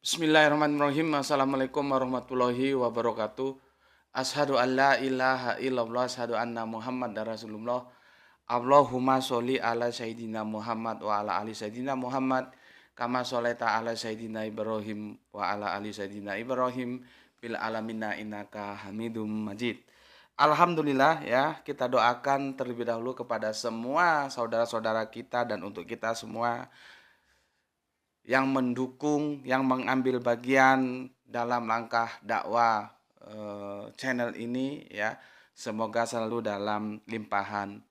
Bismillahirrahmanirrahim. Assalamualaikum warahmatullahi wabarakatuh. Asyhadu an la ilaha illallah, asyhadu anna Muhammad Rasulullah. Allahumma sholli ala sayyidina Muhammad wa ala ali sayyidina Muhammad kama sholaita ala sayyidina Ibrahim wa ala ali sayyidina Ibrahim fil alamina innaka Hamidum Majid. Alhamdulillah, ya, kita doakan terlebih dahulu kepada semua saudara-saudara kita dan untuk kita semua yang mendukung, yang mengambil bagian dalam langkah dakwah channel ini, ya. Semoga selalu dalam limpahan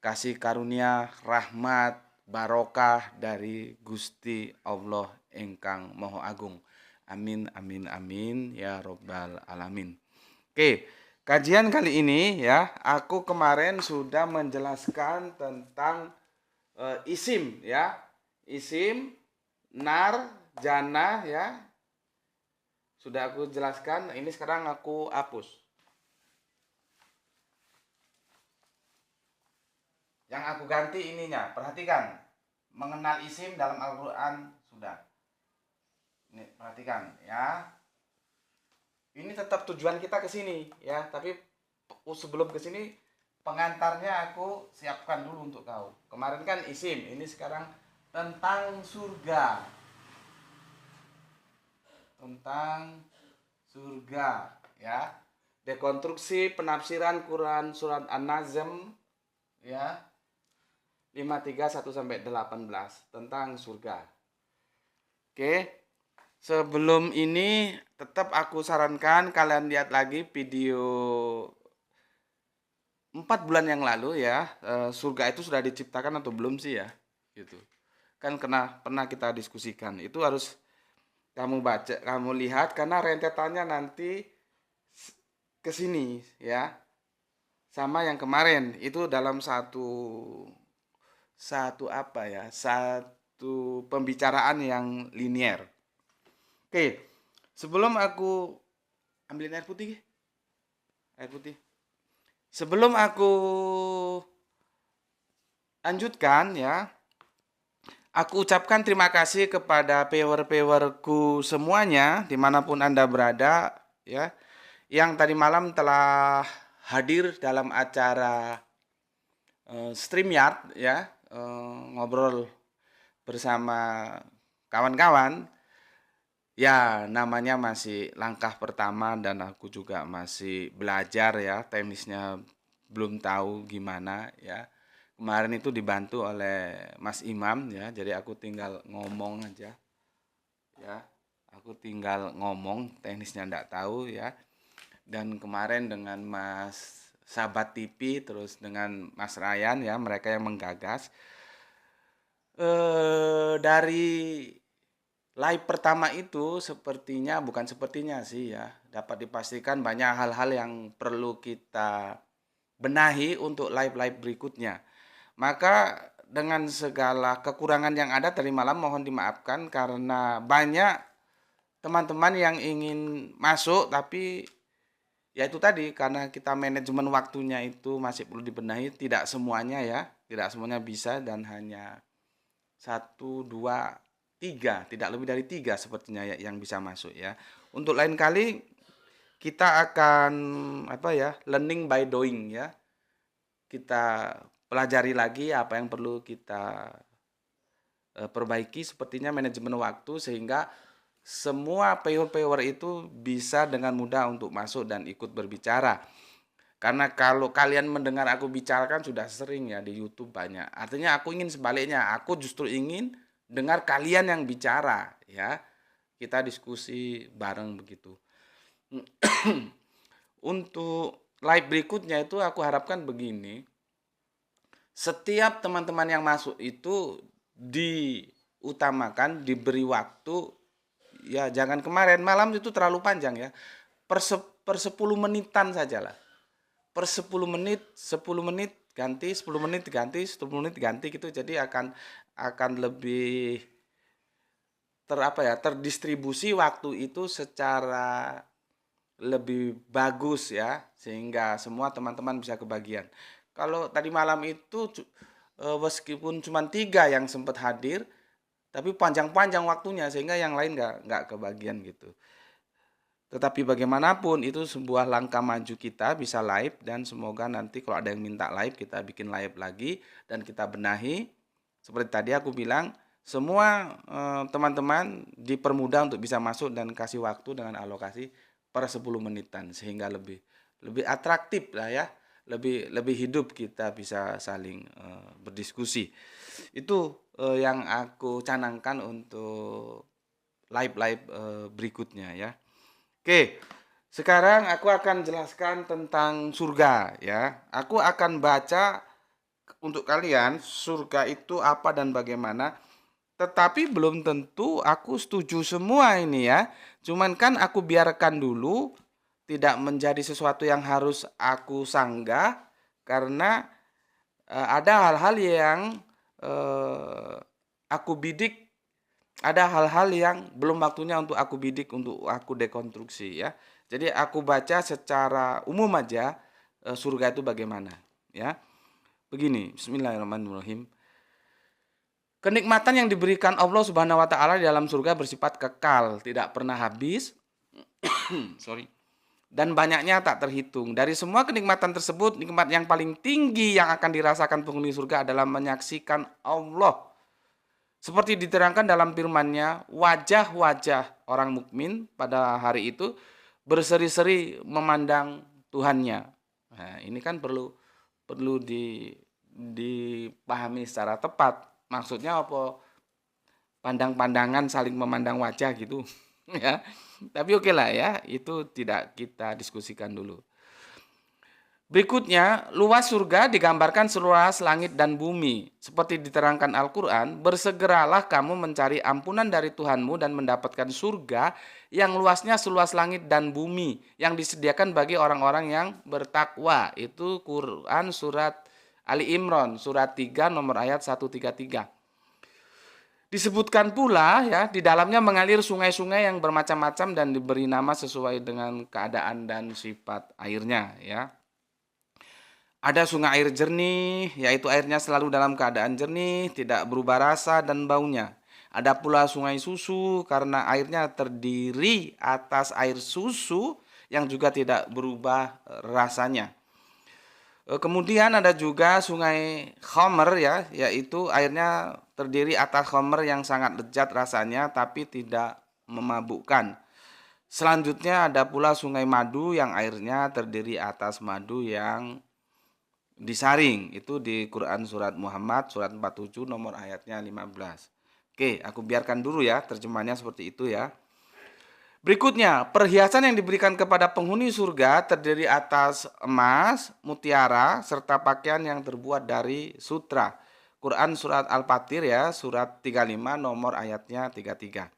kasih karunia, rahmat, barokah dari Gusti Allah ingkang Maha Agung. Amin amin amin ya robbal alamin. Oke, kajian kali ini, ya, aku kemarin sudah menjelaskan tentang isim, ya. Isim, nar, jana, ya. Sudah aku jelaskan, ini sekarang aku hapus. Yang aku ganti ininya, perhatikan. Mengenal isim dalam Al-Quran, sudah. Ini, perhatikan, ya. Ini tetap tujuan kita ke sini, ya. Tapi sebelum ke sini, pengantarnya aku siapkan dulu untuk kau. Kemarin kan isim, ini sekarang tentang surga. Tentang surga, ya. Dekonstruksi penafsiran Quran surat An-Nazm, ya. 531 sampai 18 tentang surga. Oke. Sebelum ini tetap aku sarankan kalian lihat lagi video 4 bulan yang lalu, ya. Surga itu sudah diciptakan atau belum sih, ya? Gitu. Kan pernah kita diskusikan. Itu harus kamu baca, kamu lihat karena rentetannya nanti ke sini, ya. Sama yang kemarin itu dalam satu apa ya? Satu pembicaraan yang linier. Oke. Sebelum aku ambilin air putih. Air putih. Sebelum aku lanjutkan, ya. Aku ucapkan terima kasih kepada viewer-viewerku semuanya dimanapun Anda berada, ya, yang tadi malam telah hadir dalam acara StreamYard, ya, ngobrol bersama kawan-kawan. Ya, namanya masih langkah pertama dan aku juga masih belajar, ya, teknisnya belum tahu gimana, ya. Kemarin itu dibantu oleh Mas Imam, ya, jadi aku tinggal ngomong aja, ya. Aku tinggal ngomong, teknisnya enggak tahu, ya. Dan kemarin dengan Mas Sahabat TV, terus dengan Mas Ryan, ya, mereka yang menggagas. Dari live pertama itu bukan sepertinya sih, ya, dapat dipastikan banyak hal-hal yang perlu kita benahi untuk live-live berikutnya. Maka dengan segala kekurangan yang ada tadi malam mohon dimaafkan karena banyak teman-teman yang ingin masuk tapi ya itu tadi karena kita manajemen waktunya itu masih perlu dibenahi, tidak semuanya, ya, tidak semuanya bisa dan hanya 1, 2, 3, tidak lebih dari 3 sepertinya, ya, yang bisa masuk, ya. Untuk lain kali kita akan learning by doing, ya. Kita pelajari lagi apa yang perlu kita perbaiki sepertinya manajemen waktu sehingga semua viewer-viewer itu bisa dengan mudah untuk masuk dan ikut berbicara. Karena kalau kalian mendengar aku bicarakan sudah sering, ya, di YouTube banyak. Artinya aku ingin sebaliknya, aku justru ingin dengar kalian yang bicara, ya. Kita diskusi bareng begitu. Untuk live berikutnya itu aku harapkan begini. Setiap teman-teman yang masuk itu diutamakan, diberi waktu, ya, jangan kemarin malam itu terlalu panjang, ya. Per 10 menitan sajalah. Per 10 menit, 10 menit ganti, 10 menit ganti, 10 menit ganti gitu. Jadi akan lebih terdistribusi waktu itu secara lebih bagus, ya, sehingga semua teman-teman bisa kebagian. Kalau tadi malam itu meskipun cuma 3 yang sempat hadir, tapi panjang-panjang waktunya sehingga yang lain nggak kebagian gitu. Tetapi bagaimanapun itu sebuah langkah maju kita bisa live, dan semoga nanti kalau ada yang minta live kita bikin live lagi dan kita benahi. Seperti tadi aku bilang, semua teman-teman dipermudah untuk bisa masuk dan kasih waktu dengan alokasi per 10 menitan sehingga lebih lebih atraktif lah ya, lebih hidup kita bisa saling berdiskusi. Itu yang aku canangkan untuk live-live berikutnya ya. Oke, sekarang aku akan jelaskan tentang surga ya. Aku akan baca untuk kalian surga itu apa dan bagaimana. Tetapi belum tentu aku setuju semua ini ya. Cuman kan aku biarkan dulu, tidak menjadi sesuatu yang harus aku sanggah karena ada hal-hal yang eh, aku bidik, ada hal-hal yang belum waktunya untuk aku bidik, untuk aku dekonstruksi ya. Jadi aku baca secara umum aja surga itu bagaimana ya. Begini, bismillahirrahmanirrahim. Kenikmatan yang diberikan Allah Subhanahu wa taala di dalam surga bersifat kekal, tidak pernah habis. Sorry. Dan banyaknya tak terhitung. Dari semua kenikmatan tersebut, nikmat yang paling tinggi yang akan dirasakan penghuni surga adalah menyaksikan Allah. Seperti diterangkan dalam firman-Nya, wajah-wajah orang mukmin pada hari itu berseri-seri memandang Tuhannya. Nah, ini kan perlu dipahami secara tepat. Maksudnya apa? Pandang-pandangan saling memandang wajah gitu. Ya. Tapi oke lah ya, itu tidak kita diskusikan dulu. Berikutnya, luas surga digambarkan seluas langit dan bumi. Seperti diterangkan Al-Quran, bersegeralah kamu mencari ampunan dari Tuhanmu dan mendapatkan surga yang luasnya seluas langit dan bumi, yang disediakan bagi orang-orang yang bertakwa. Itu Quran surat Ali Imran, surat 3 nomor ayat 133. Disebutkan pula ya, di dalamnya mengalir sungai-sungai yang bermacam-macam dan diberi nama sesuai dengan keadaan dan sifat airnya ya. Ada sungai air jernih, yaitu airnya selalu dalam keadaan jernih, tidak berubah rasa dan baunya. Ada pula sungai susu, karena airnya terdiri atas air susu yang juga tidak berubah rasanya. Kemudian ada juga sungai Khomer ya, yaitu airnya terdiri atas khomer yang sangat lezat rasanya tapi tidak memabukkan. Selanjutnya ada pula sungai madu yang airnya terdiri atas madu yang disaring. Itu di Quran surat Muhammad surat 47 nomor ayatnya 15. Oke, aku biarkan dulu ya terjemahannya seperti itu ya. Berikutnya, perhiasan yang diberikan kepada penghuni surga terdiri atas emas, mutiara, serta pakaian yang terbuat dari sutra. Quran surat Al-Fatir ya, surat 35 nomor ayatnya 33.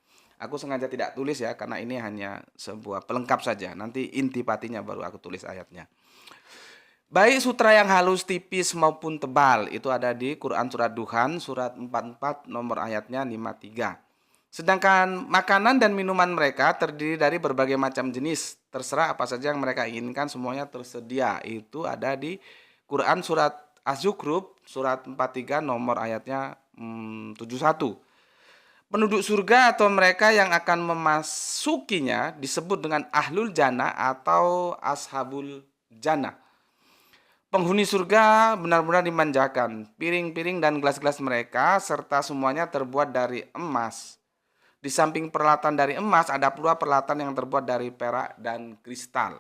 Aku sengaja tidak tulis ya, karena ini hanya sebuah pelengkap saja. Nanti intipatinya baru aku tulis ayatnya. Baik sutra yang halus, tipis maupun tebal, itu ada di Quran surat Duhan surat 44 nomor ayatnya 53. Sedangkan makanan dan minuman mereka terdiri dari berbagai macam jenis. Terserah apa saja yang mereka inginkan, semuanya tersedia. Itu ada di Quran surat Az-Zukhruf surat 43 nomor ayatnya 71. Penduduk surga atau mereka yang akan memasukinya disebut dengan Ahlul Jannah atau Ashabul Jannah. Penghuni surga benar-benar dimanjakan. Piring-piring dan gelas-gelas mereka serta semuanya terbuat dari emas. Di samping peralatan dari emas, ada pula peralatan yang terbuat dari perak dan kristal.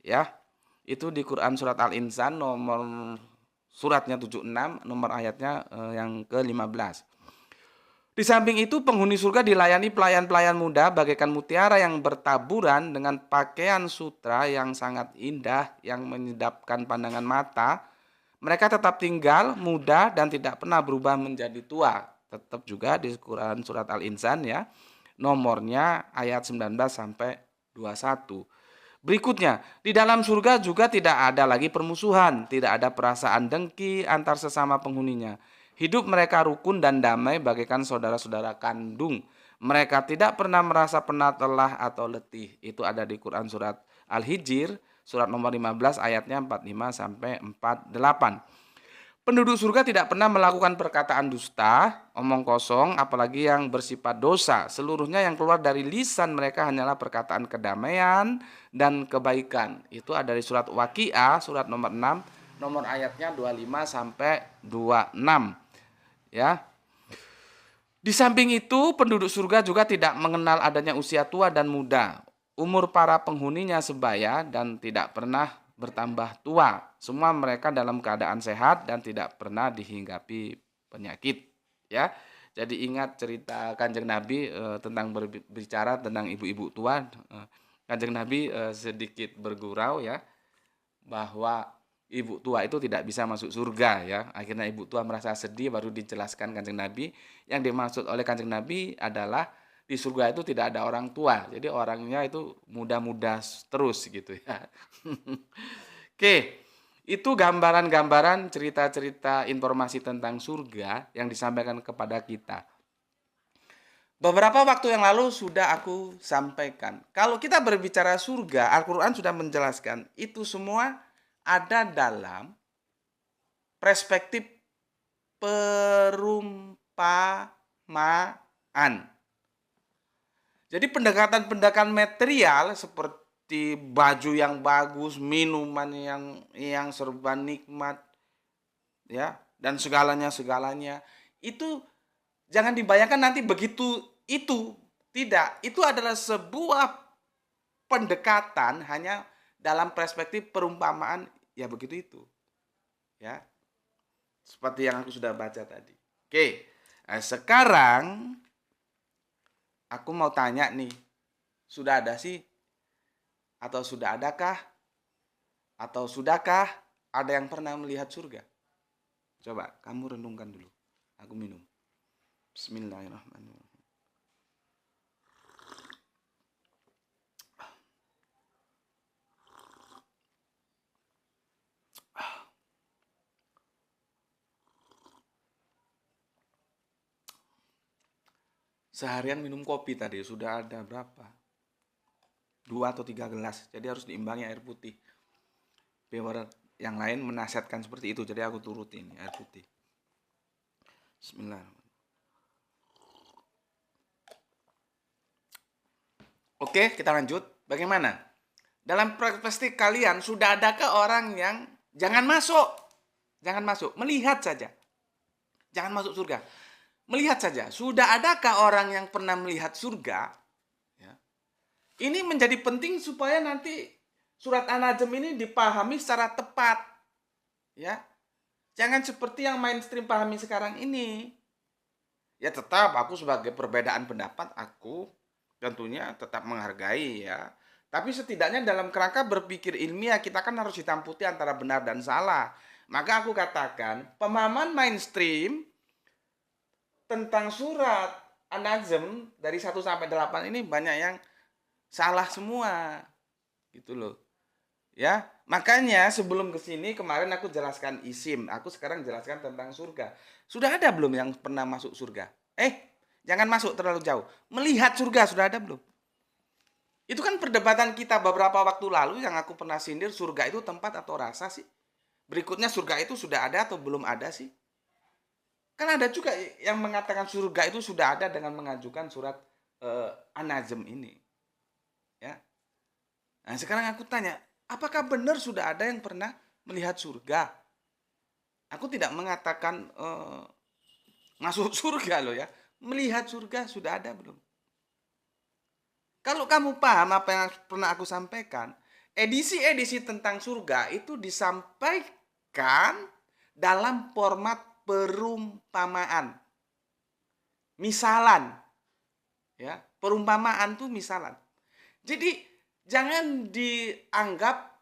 Ya, itu di Quran surat Al-Insan nomor suratnya 76, nomor ayatnya yang ke-15. Di samping itu, penghuni surga dilayani pelayan-pelayan muda bagaikan mutiara yang bertaburan dengan pakaian sutra yang sangat indah yang menyedapkan pandangan mata. Mereka tetap tinggal muda dan tidak pernah berubah menjadi tua. Tetap juga di Quran surat Al-Insan ya. Nomornya ayat 19 sampai 21. Berikutnya, di dalam surga juga tidak ada lagi permusuhan, tidak ada perasaan dengki antar sesama penghuninya. Hidup mereka rukun dan damai bagaikan saudara-saudara kandung. Mereka tidak pernah merasa penat, lelah atau letih. Itu ada di Quran surat Al-Hijr, surat nomor 15 ayatnya 45 sampai 48. Penduduk surga tidak pernah melakukan perkataan dusta, omong kosong, apalagi yang bersifat dosa. Seluruhnya yang keluar dari lisan mereka hanyalah perkataan kedamaian dan kebaikan. Itu ada di surat Waqiah, surat nomor 6, nomor ayatnya 25 sampai 26. Ya. Di samping itu, penduduk surga juga tidak mengenal adanya usia tua dan muda. Umur para penghuninya sebaya dan tidak pernah bertambah tua. Semua mereka dalam keadaan sehat dan tidak pernah dihinggapi penyakit. Ya, jadi ingat cerita Kanjeng Nabi tentang berbicara tentang ibu-ibu tua. Kanjeng Nabi sedikit bergurau ya bahwa ibu tua itu tidak bisa masuk surga ya. Akhirnya ibu tua merasa sedih, baru dijelaskan Kanjeng Nabi. Yang dimaksud oleh Kanjeng Nabi adalah di surga itu tidak ada orang tua. Jadi orangnya itu muda-muda terus gitu ya. Oke, itu gambaran-gambaran cerita-cerita informasi tentang surga yang disampaikan kepada kita. Beberapa waktu yang lalu sudah aku sampaikan. Kalau kita berbicara surga, Al-Quran sudah menjelaskan itu semua ada dalam perspektif perumpamaan. Jadi pendekatan-pendekatan material seperti baju yang bagus, minuman yang serba nikmat, ya, dan segalanya itu jangan dibayangkan nanti begitu itu. Tidak, itu adalah sebuah pendekatan hanya dalam perspektif perumpamaan, ya begitu itu. Ya. Seperti yang aku sudah baca tadi. Oke. Nah, sekarang aku mau tanya nih. Sudah ada sih? Atau sudah adakah? Atau sudahkah ada yang pernah melihat surga? Coba kamu renungkan dulu. Aku minum. Bismillahirrahmanirrahim. Seharian minum kopi tadi sudah ada berapa? 2 atau 3 gelas. Jadi harus diimbangi air putih. Biar yang lain menasihatkan seperti itu. Jadi aku turutin air putih. Bismillahirrahmanirrahim. Oke, kita lanjut. Bagaimana? Dalam perspektif kalian, sudah adakah orang yang jangan masuk? Jangan masuk, melihat saja. Jangan masuk surga. Melihat saja. Sudah adakah orang yang pernah melihat surga? Ya. Ini menjadi penting supaya nanti surat An-Najm ini dipahami secara tepat. Ya. Jangan seperti yang mainstream pahami sekarang ini. Ya tetap aku sebagai perbedaan pendapat, aku tentunya tetap menghargai ya. Tapi setidaknya dalam kerangka berpikir ilmiah kita kan harus hitam putih antara benar dan salah. Maka aku katakan pemahaman mainstream tentang surat An-Najm dari 1 sampai 8 ini banyak yang salah semua. Gitu loh. Ya, makanya sebelum ke sini kemarin aku jelaskan isim, aku sekarang jelaskan tentang surga. Sudah ada belum yang pernah masuk surga? Jangan masuk terlalu jauh. Melihat surga sudah ada belum? Itu kan perdebatan kita beberapa waktu lalu yang aku pernah sindir, surga itu tempat atau rasa sih? Berikutnya surga itu sudah ada atau belum ada sih? Kan ada juga yang mengatakan surga itu sudah ada dengan mengajukan surat An-Najm ini. Ya. Nah, sekarang aku tanya, apakah benar sudah ada yang pernah melihat surga? Aku tidak mengatakan masuk surga loh ya. Melihat surga sudah ada belum? Kalau kamu paham apa yang pernah aku sampaikan, edisi-edisi tentang surga itu disampaikan dalam format perumpamaan. Misalan. Ya, perumpamaan tuh misalan. Jadi jangan dianggap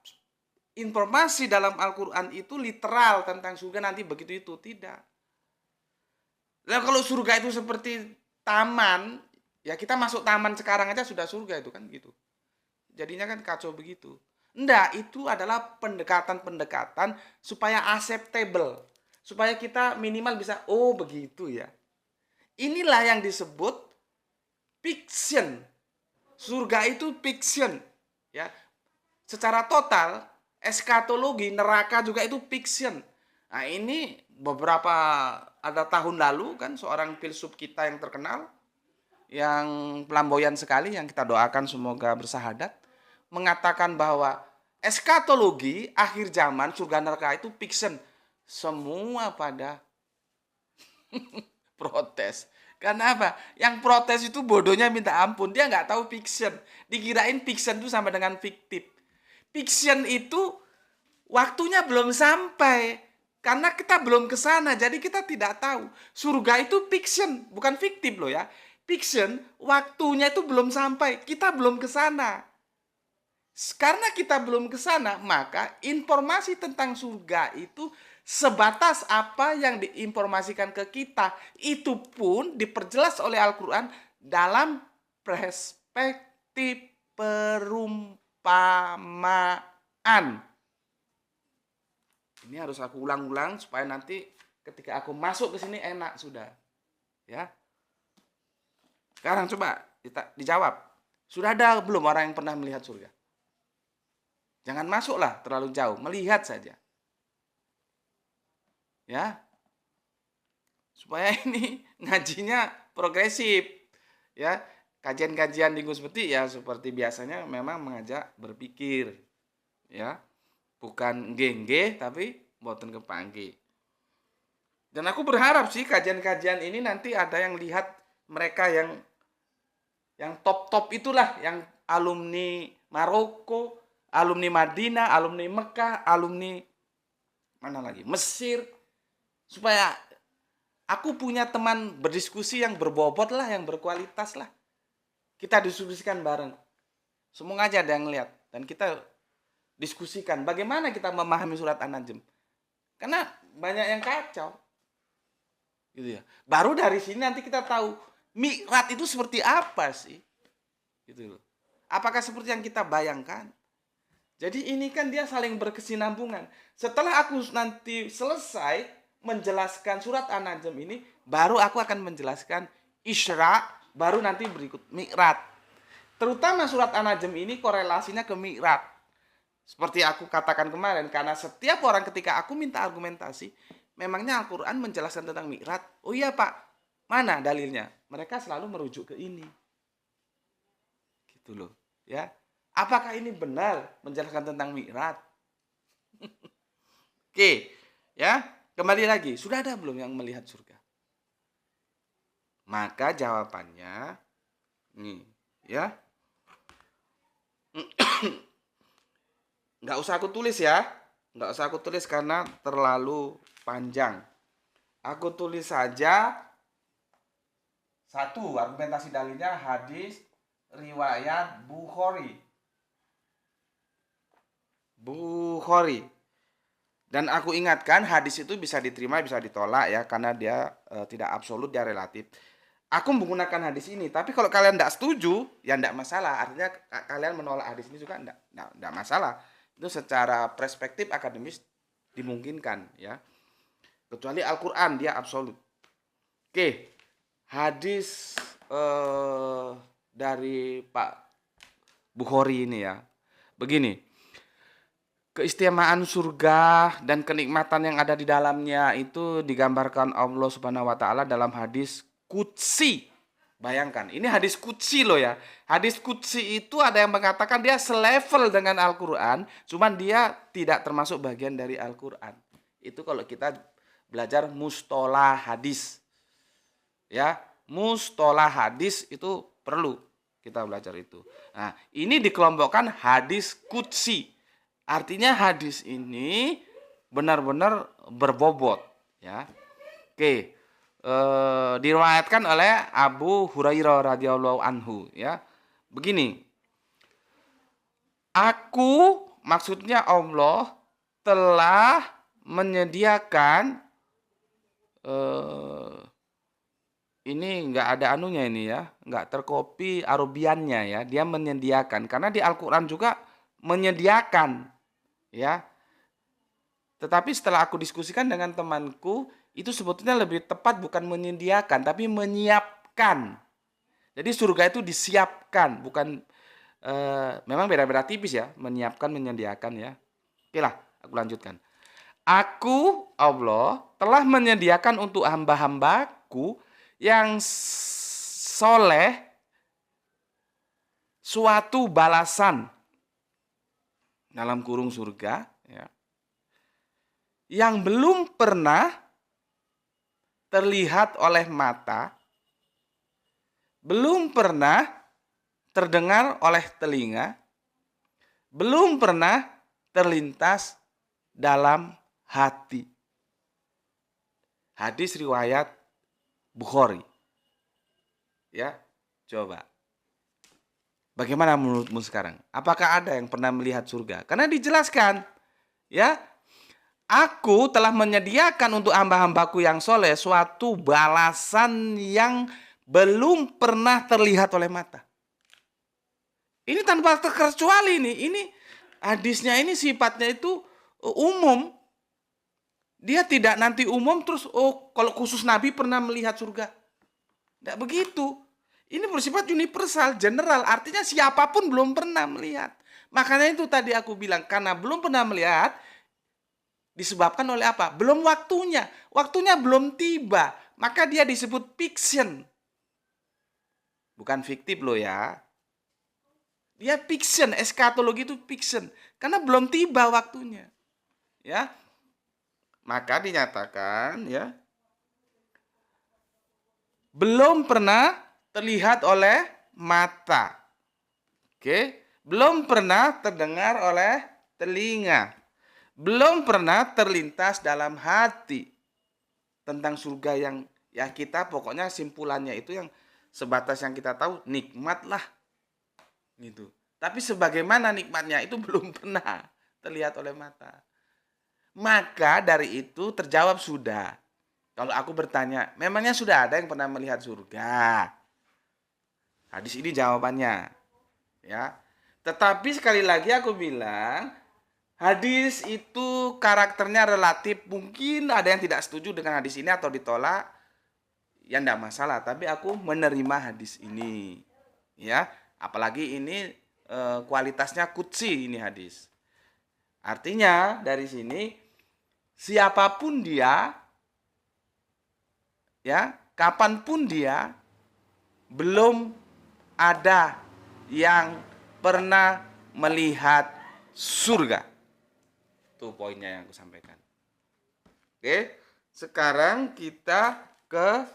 informasi dalam Al-Qur'an itu literal tentang surga nanti begitu itu, tidak. Nah, kalau surga itu seperti taman, ya kita masuk taman sekarang aja sudah surga itu kan gitu. Jadinya kan kacau begitu. Enggak, itu adalah pendekatan-pendekatan supaya acceptable. Supaya kita minimal bisa, oh begitu ya. Inilah yang disebut fiction. Surga itu fiction. Ya. Secara total, eskatologi, neraka juga itu fiction. Nah, ini beberapa ada tahun lalu kan seorang filsuf kita yang terkenal, yang flamboyan sekali, yang kita doakan semoga bersahadat, mengatakan bahwa eskatologi akhir zaman surga neraka itu fiction. Semua pada protes. Karena apa? Yang protes itu bodohnya minta ampun. Dia nggak tahu fiction. Dikirain fiction itu sama dengan fiktif. Fiction itu waktunya belum sampai. Karena kita belum ke sana. Jadi kita tidak tahu. Surga itu fiction. Bukan fiktif loh ya. Fiction, waktunya itu belum sampai. Kita belum ke sana. Karena kita belum ke sana, maka informasi tentang surga itu sebatas apa yang diinformasikan ke kita. Itu pun diperjelas oleh Al-Quran dalam perspektif perumpamaan. Ini harus aku ulang-ulang supaya nanti ketika aku masuk ke sini enak sudah. Ya. Sekarang coba dijawab. Sudah ada belum orang yang pernah melihat surga? Jangan masuklah terlalu jauh, melihat saja. Ya. Supaya ini ngajinya progresif. Ya, kajian-kajian di Gus Peti ya seperti biasanya memang mengajak berpikir. Ya. Bukan gengge tapi mboten kepanggih. Dan aku berharap sih kajian-kajian ini nanti ada yang lihat mereka yang top-top itulah, yang alumni Maroko, alumni Madinah, alumni Mekah, alumni mana lagi? Mesir. Supaya aku punya teman berdiskusi yang berbobot lah, yang berkualitas lah. Kita diskusikan bareng. Semoga aja ada yang lihat. Dan kita diskusikan bagaimana kita memahami surat An-Najm. Karena banyak yang kacau. Gitu ya. Baru dari sini nanti kita tahu Mi'raj itu seperti apa sih? Gitu loh. Apakah seperti yang kita bayangkan? Jadi ini kan dia saling berkesinambungan. Setelah aku nanti selesai menjelaskan surat An-Najm ini, baru aku akan menjelaskan Isra, baru nanti berikut Mi'raj. Terutama surat An-Najm ini korelasinya ke Mi'raj. Seperti aku katakan kemarin, karena setiap orang ketika aku minta argumentasi, memangnya Al-Quran menjelaskan tentang Mi'raj? Oh iya Pak, mana dalilnya? Mereka selalu merujuk ke ini. Gitu loh, ya. Apakah ini benar menjelaskan tentang Mi'raj? Oke, ya. Kembali lagi, sudah ada belum yang melihat surga? Maka jawabannya nih, ya. Nggak usah aku tulis ya. Nggak usah aku tulis karena terlalu panjang. Aku tulis saja satu argumentasi dalilnya hadis riwayat Bukhari. Dan aku ingatkan hadis itu bisa diterima bisa ditolak ya karena dia tidak absolut, dia relatif. Aku menggunakan hadis ini, tapi kalau kalian tidak setuju ya tidak masalah. Artinya kalian menolak hadis ini juga tidak masalah. Itu secara perspektif akademis dimungkinkan ya. Kecuali Al-Quran dia absolut. Oke, hadis dari Pak Bukhari ini ya. Begini. Keistimewaan surga dan kenikmatan yang ada di dalamnya itu digambarkan Allah Subhanahu wa taala dalam hadis qudsi. Bayangkan, ini hadis qudsi loh ya. Hadis qudsi itu ada yang mengatakan dia selevel dengan Al-Qur'an, cuman dia tidak termasuk bagian dari Al-Qur'an. Itu kalau kita belajar mustolah hadis. Ya, mustolah hadis itu perlu kita belajar itu. Nah, ini dikelompokkan hadis qudsi. Artinya hadis ini benar-benar berbobot ya. Oke, diriwayatkan oleh Abu Hurairah radhiyallahu anhu ya. Begini. Aku, maksudnya Allah telah menyediakan ini enggak ada anunya ini ya, enggak terkopi Arabiannya ya. Dia menyediakan karena di Al-Qur'an juga menyediakan ya. Tetapi setelah aku diskusikan dengan temanku, itu sebetulnya lebih tepat bukan menyediakan tapi menyiapkan. Jadi surga itu disiapkan, bukan memang beda-beda tipis ya, menyiapkan, menyediakan ya. Oke lah, aku lanjutkan. Aku, Allah, telah menyediakan untuk hamba-hambaku yang soleh suatu balasan dalam kurung surga, ya, yang belum pernah terlihat oleh mata, belum pernah terdengar oleh telinga, belum pernah terlintas dalam hati. Hadis riwayat Bukhari. Ya, coba. Bagaimana menurutmu sekarang? Apakah ada yang pernah melihat surga? Karena dijelaskan, ya, aku telah menyediakan untuk hamba-hambaku yang soleh suatu balasan yang belum pernah terlihat oleh mata. Ini tanpa terkecuali nih. Ini hadisnya ini sifatnya itu umum. Dia tidak nanti umum terus, oh kalau khusus Nabi pernah melihat surga. Tidak begitu. Ini bersifat universal, general. Artinya siapapun belum pernah melihat. Makanya itu tadi aku bilang, karena belum pernah melihat, disebabkan oleh apa? Belum waktunya. Waktunya belum tiba. Maka dia disebut fiction. Bukan fiktif loh ya. Dia fiction, eskatologi itu fiction. Karena belum tiba waktunya. Ya. Maka dinyatakan, ya, belum pernah terlihat oleh mata. Oke, belum pernah terdengar oleh telinga. Belum pernah terlintas dalam hati tentang surga yang, ya, kita pokoknya simpulannya itu yang sebatas yang kita tahu nikmat lah gitu. Tapi sebagaimana nikmatnya itu belum pernah terlihat oleh mata. Maka dari itu terjawab sudah. Kalau aku bertanya, memangnya sudah ada yang pernah melihat surga? Hadis ini jawabannya, ya. Tetapi sekali lagi aku bilang, hadis itu karakternya relatif. Mungkin ada yang tidak setuju dengan hadis ini atau ditolak, ya enggak masalah. Tapi aku menerima hadis ini, ya. Apalagi ini kualitasnya qudsi ini hadis. Artinya dari sini siapapun dia, ya, kapanpun dia, belum ada yang pernah melihat surga. Itu poinnya yang aku sampaikan. Oke, sekarang kita ke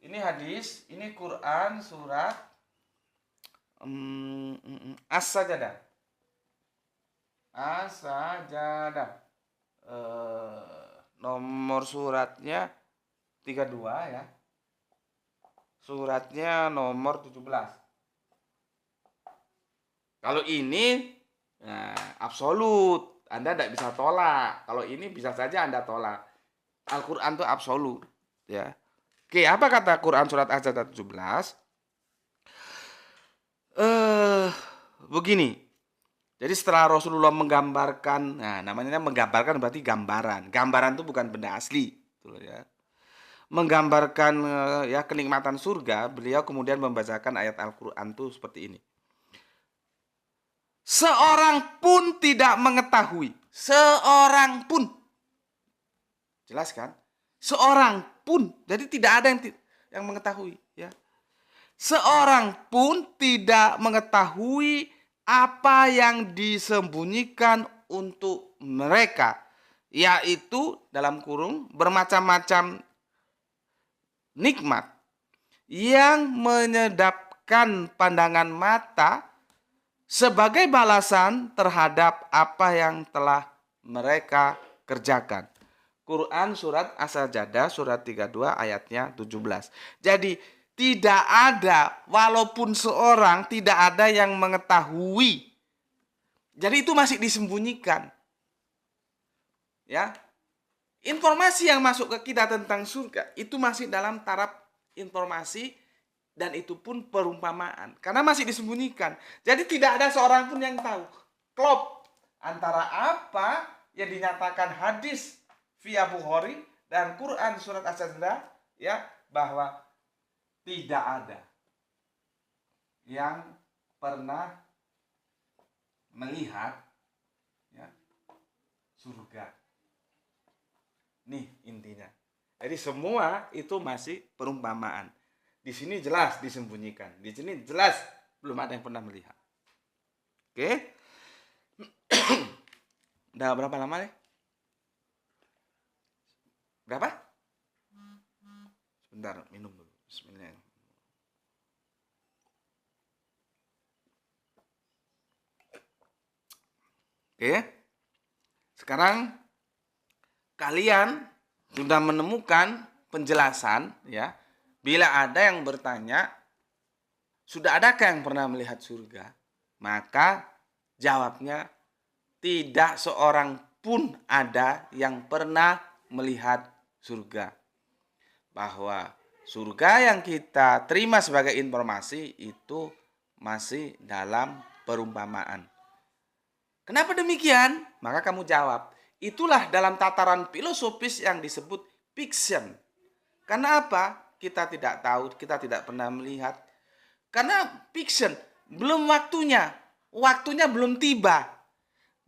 ini hadis, ini Quran surat As-Sajadah. As-Sajadah. Nomor suratnya 32 ya. Suratnya nomor 17. Kalau ini, nah, absolut, Anda tidak bisa tolak. Kalau ini bisa saja Anda tolak. Al-Quran itu absolut, ya. Oke, apa kata Quran surat Az-Sajadah 17? Begini. Jadi setelah Rasulullah menggambarkan, nah namanya menggambarkan berarti gambaran. Gambaran itu bukan benda asli, gitu ya. Menggambarkan ya kenikmatan surga, beliau kemudian membacakan ayat Al-Quran itu seperti ini. Seorang pun tidak mengetahui. Seorang pun. Jelas kan? Seorang pun. Jadi tidak ada yang mengetahui. Ya. Seorang pun tidak mengetahui apa yang disembunyikan untuk mereka. Yaitu dalam kurung bermacam-macam nikmat yang menyedapkan pandangan mata sebagai balasan terhadap apa yang telah mereka kerjakan. Quran surat As-Sajadah surat 32 ayatnya 17. Jadi tidak ada, walaupun seorang, tidak ada yang mengetahui. Jadi itu masih disembunyikan. Ya. Informasi yang masuk ke kita tentang surga itu masih dalam taraf informasi dan itu pun perumpamaan karena masih disembunyikan. Jadi tidak ada seorang pun yang tahu klop antara apa yang dinyatakan hadis via Bukhari dan Quran surat As-Sajadah, ya, bahwa tidak ada yang pernah melihat, ya, surga. Jadi semua itu masih perumpamaan. Di sini jelas disembunyikan, di sini jelas belum ada yang pernah melihat. Oke? Udah berapa lama nih? Berapa? Sebentar, minum dulu. Bismillah. Oke. Sekarang kalian sudah menemukan penjelasan ya. Bila ada yang bertanya, sudah adakah yang pernah melihat surga? Maka jawabnya tidak seorang pun ada yang pernah melihat surga. Bahwa surga yang kita terima sebagai informasi itu masih dalam perumpamaan. Kenapa demikian? Maka kamu jawab, itulah dalam tataran filosofis yang disebut fiction. Karena apa? Kita tidak tahu, kita tidak pernah melihat. Karena fiction, belum waktunya. Waktunya belum tiba.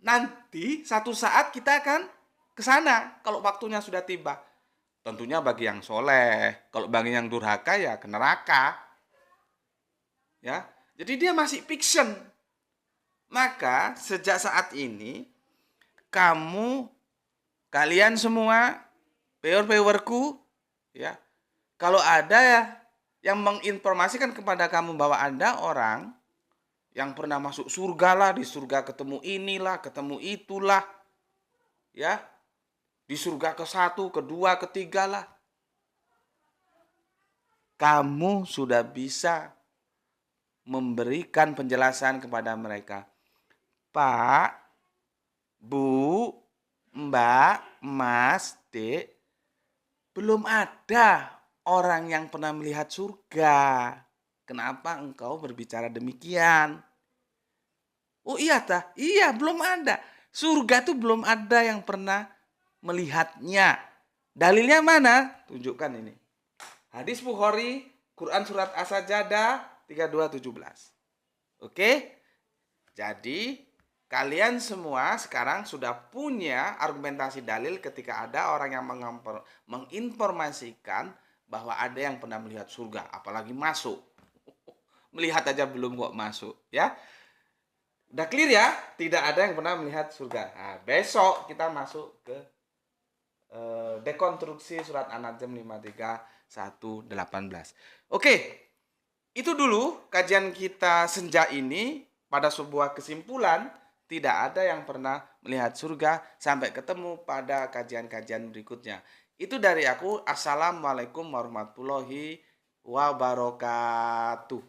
Nanti satu saat kita akan ke sana kalau waktunya sudah tiba. Tentunya bagi yang soleh, kalau bagi yang durhaka ya ke neraka. Ya, jadi dia masih fiction. Maka sejak saat ini kalian semua viewer-viewerku ya, kalau ada ya yang menginformasikan kepada kamu bahwa ada orang yang pernah masuk surga lah, di surga ketemu inilah, ketemu itulah, ya, di surga ke-1, kedua, ketiga lah, kamu sudah bisa memberikan penjelasan kepada mereka. Pak, Bu, Mbak, Mas, Dek, belum ada orang yang pernah melihat surga. Kenapa engkau berbicara demikian? Oh iya tah? Iya, belum ada. Surga tuh belum ada yang pernah melihatnya. Dalilnya mana? Tunjukkan ini. Hadis Bukhari, Quran surat As-Sajdah 32:17. Oke? Jadi kalian semua sekarang sudah punya argumentasi dalil ketika ada orang yang menginformasikan bahwa ada yang pernah melihat surga, apalagi masuk. Melihat aja belum kok masuk, ya. Udah clear ya? Tidak ada yang pernah melihat surga. Nah, besok kita masuk ke dekonstruksi surat An-Najm 53:1-18. Oke. Itu dulu kajian kita senja ini. Pada sebuah kesimpulan, tidak ada yang pernah melihat surga. Sampai ketemu pada kajian-kajian berikutnya. Itu dari aku. Assalamualaikum warahmatullahi wabarakatuh.